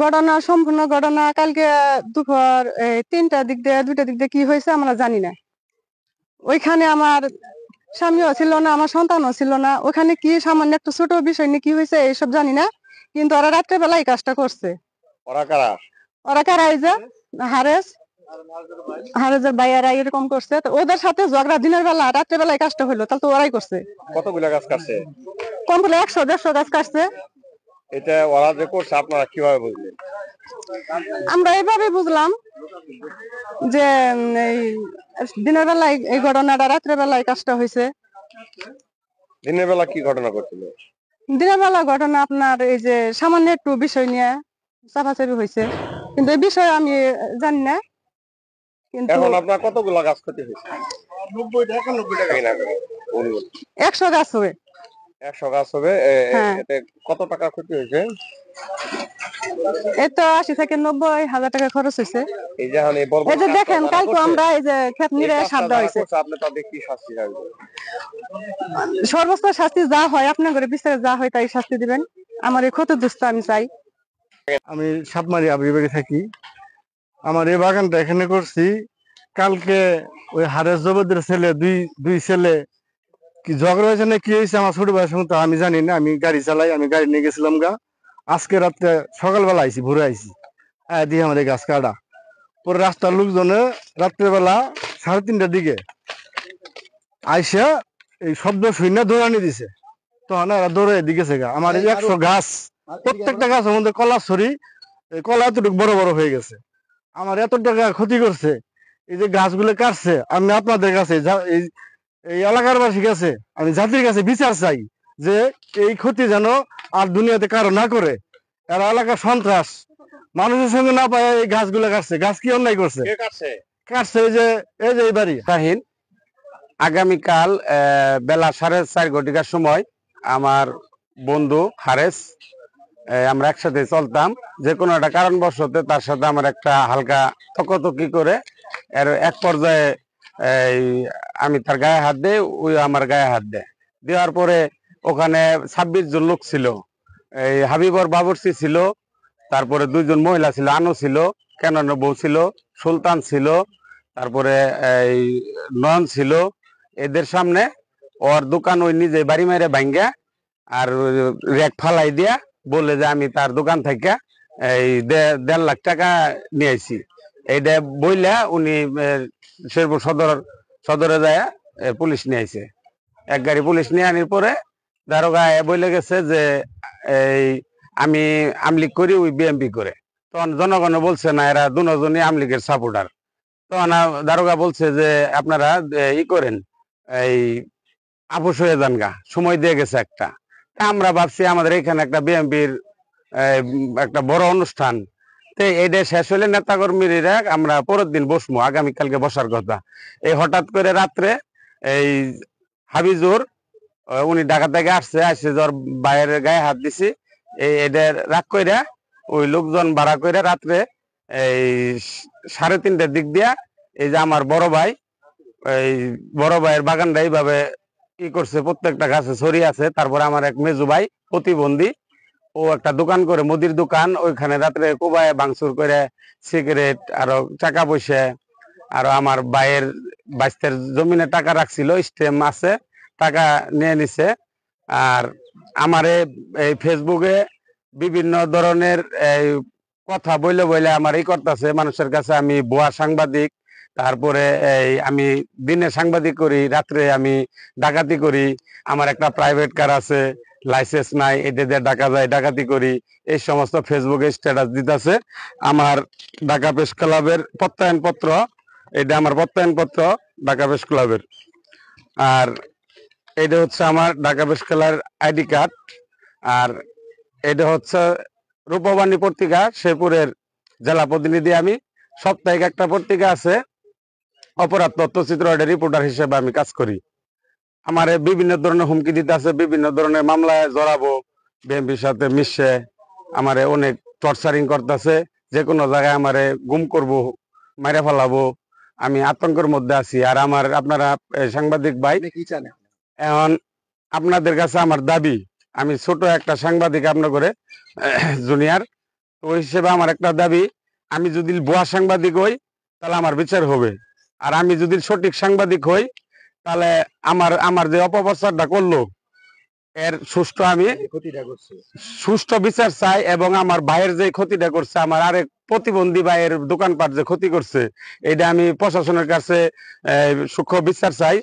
ঘটনা সম্পূর্ণ ঘটনা কালকে দুপুর 3টার দিক দিয়ে 2টার দিক দিয়ে কি হয়েছে আমরা জানি না। ওইখানে আমার স্বামীও ছিল না, আমার সন্তানও ছিল না। ওখানে কি সামান্য একটা ছোট বিষয় নিয়ে কি হয়েছে এইসব জানি না, কিন্তু ওরা রাত্রেবেলা এই কাজটা করছে। ওরা কারা? ওরা কারা? এই যে হারেজের ভাইয়ারা এরকম করছে। তো ওদের সাথে ঝগড়া দিনের বেলা রাত্রে বেলায় কাজটা হলো, তাহলে তো ওরাই করছে। কতগুলা গাছ কাটছে? কম করে 100-150 গাছ কাটছে। এটা ওরা যে করছে আপনারা কিভাবে বুঝলেন? আমরা এইভাবে বুঝলাম যে এই দিনের বেলায় এই ঘটনাটা, রাত্রে বেলায় কাজটা হয়েছে। দিনের বেলা কি ঘটনা ঘটছিল? দিনের বেলা ঘটনা আপনার এই যে সামান্য একটু বিষয় নিয়ে চাপাচাপি হয়েছে, কিন্তু এই বিষয়ে আমি জানি না। কিন্তু এখন আপনার কতগুলা গাছ ক্ষতি হয়েছে? 90 টাকা 100 গাছ হবে। 100 গাছ হবে। হ্যাঁ। এতে কত টাকা ক্ষতি হয়েছে? এই তো 80 থেকে 90 হাজার টাকা খরচ হয়েছে। এই যে এখন এই যে দেখেন, কালকে আমরা এই যে ক্ষেত নিরে সার দেওয়া হয়েছে। আপনি তাদের কি শাস্তি চাইবেন? সর্বোচ্চ শাস্তি যা হয়, আপনার ঘরে বিচারে যা হয় তাই শাস্তি দিবেন। আমার এই ক্ষতিগ্রস্ত আমি চাই। আমি সাতমারি আবিবাড়ি থাকি। আমার এই বাগানটা এখানে করছি। কালকে ওই হারেস জবদের ছেলে দুই ছেলে কি ঝগড়া হয়েছে না কি হয়েছে আমার ছোট ভাইয়ের সঙ্গে, আমি জানি না। আমি গাড়ি চালাই, আমি গাড়ি নিয়ে গেছিলাম গা। আজকে রাত্রে সকালবেলা আইছি, ভোরে আইছি, দিয়ে আমার এই গাছ কাটা। পরে রাস্তার লোকজনে রাত্রেবেলা 3:30টার দিকে আইসা এই শব্দ শুনে দৌড়ানি দিছে। তখন এরা দৌড়ে দিকেছে গা। আমার এই 100 গাছ, প্রত্যেকটা গাছের মধ্যে কলা ছড়ি, কলা এতটুকু বড় বড় হয়ে গেছে। আমার এত টাকা ক্ষতি করছে। এই যে গাছগুলো কাটছে, আমি আপনাদের কাছে এই এলাকার বাসীর কাছে, আমি জাতির কাছে বিচার চাই যে এই ক্ষতি যেন আর দুনিয়াতে কারো না করে। এরা এলাকার সন্ত্রাস, মানুষের সঙ্গে না পায় এই গাছগুলো কাটছে। গাছ কি অন্যায় করছে? কাটছে এই যে এই বাড়ি শাহিন। আগামীকাল বেলা 4:30 সময় আমার বন্ধু হারেস, আমরা একসাথে চলতাম। যে কোনো একটা কারণবশত তার সাথে আমার একটা হালকা তকতকি করে এর এক পর্যায়ে আমি তার গায়ে হাত দেই, ওই আমার গায়ে হাত দেওয়ার পরে ওখানে 26 জন লোক ছিল। এই হাবিবর বাবুর্চি ছিল, তারপরে 2 জন মহিলা ছিল, আনো ছিল, কেনন বউ ছিল, সুলতান ছিল, তারপরে এই নয়ন ছিল। এদের সামনে ওর দোকান ওই নিজে বাড়ি মেরে ভাঙ্গা আর রেক ফালাই দিয়া বলে যে আমি তার দোকান থেকে এই 1.5 লাখ টাকা নিয়ে আইছি। এইটা বইলা উনি শেরপুর সদরে যায় পুলিশ নিয়ে আইছে। এক গাড়ি পুলিশ নিয়ে আনির পরে দারোগা বলে গেছে যে এই আমি আমলিগ করি, ওই বিএমপি করে। তখন জনগণ বলছে না, এরা দুজনই আমলিগের সাপোর্টার। তখন দারোগা বলছে যে আপনারা ই করেন, এই আপোষ হয়ে যান গা, সময় দিয়ে গেছে একটা। আমরা ভাবছি আমাদের এখানে একটা বিএনপির একটা বড় অনুষ্ঠান, তো এইটা শেষ হলে নেতাকর্মীরা আমরা পরের দিন বসবো, আগামীকালকে বসার কথা। এই হঠাৎ করে রাত্রে এই হাবিজুর উনি ঢাকা থেকে আসছে জ্বর বাইরের গায়ে হাত দিছি। এটা রাগ কইরা ওই লোকজন ভাড়া কইরা রাত্রে এই 3:30টার দিক দিয়া এই যে আমার বড় ভাইয়ের বাগানটা এইভাবে কি করছে, প্রত্যেকটা গাছে ছড়িয়ে আছে। তারপরে আমার এক মেজু ভাই প্রতিবন্ধী, ও একটা দোকান করে, মুদির দোকান, ওইখানে রাত্রে কোবায় ভাঙচুর করে সিগারেট আরো টাকা পয়সা, আর আমার ভাইয়ের বাইস্তের জমিনে টাকা রাখছিল, স্টেম আছে, টাকা নিয়ে নিছে। আর আমারে এই ফেসবুকে বিভিন্ন ধরনের এই কথা বইলে আমার এই করতেছে মানুষের কাছে আমি ভুয়া সাংবাদিক। তারপরে এই আমি দিনে সাংবাদিক করি, রাত্রে আমি ডাকাতি করি, আমার একটা প্রাইভেট কার আছে, লাইসেন্স নাই, এটা দিয়ে ডাকা যায়, ডাকাতি করি, এই সমস্ত ফেসবুকে স্ট্যাটাস দিতেছে। আমার ঢাকা প্রেস ক্লাবের প্রত্যয়ন পত্র, এটা আমার প্রত্যয়ন পত্র ঢাকা প্রেস ক্লাবের। আর এটা হচ্ছে আমার ঢাকা প্রেস ক্লাবের আইডি কার্ড। আর এটা হচ্ছে রূপবাণী পত্রিকা, শেরপুরের জেলা প্রতিনিধি আমি। সাপ্তাহিক একটা পত্রিকা আছে, অপরাধ তথ্যচিত্র, রিপোর্টার হিসেবে আমি কাজ করি। আমার বিভিন্ন ধরনের হুমকি দিতে আছে, বিভিন্ন ধরনের মামলায় জড়াবো, বিএনপির সাথে মিশে আমারে অনেক টর্চারিং করতেছে। যে কোনো জায়গায় আমারে গুম করব, মাইরা ফেলাবো, আমি আতঙ্কের মধ্যে আছি। আর আমার আপনারা সাংবাদিক ভাই, এখন আপনাদের কাছে আমার দাবি, আমি ছোট একটা সাংবাদিক আপনার করে জুনিয়র, তো ওই হিসেবে আমার একটা দাবি, আমি যদি ভুয়া সাংবাদিক হই তাহলে আমার বিচার হবে, আর আমি যদি সঠিক সাংবাদিক হই তাহলে আমার আমার যে অপপ্রচারটা করলো এর সুষ্ঠু বিচার চাই। এবং আমার ভাইয়ের যে ক্ষতিটা করছে, আমার আরেক প্রতিবন্ধী ভাইয়ের দোকানপাট যে ক্ষতি করছে, এটা আমি প্রশাসনের কাছে সূক্ষ্ম বিচার চাই।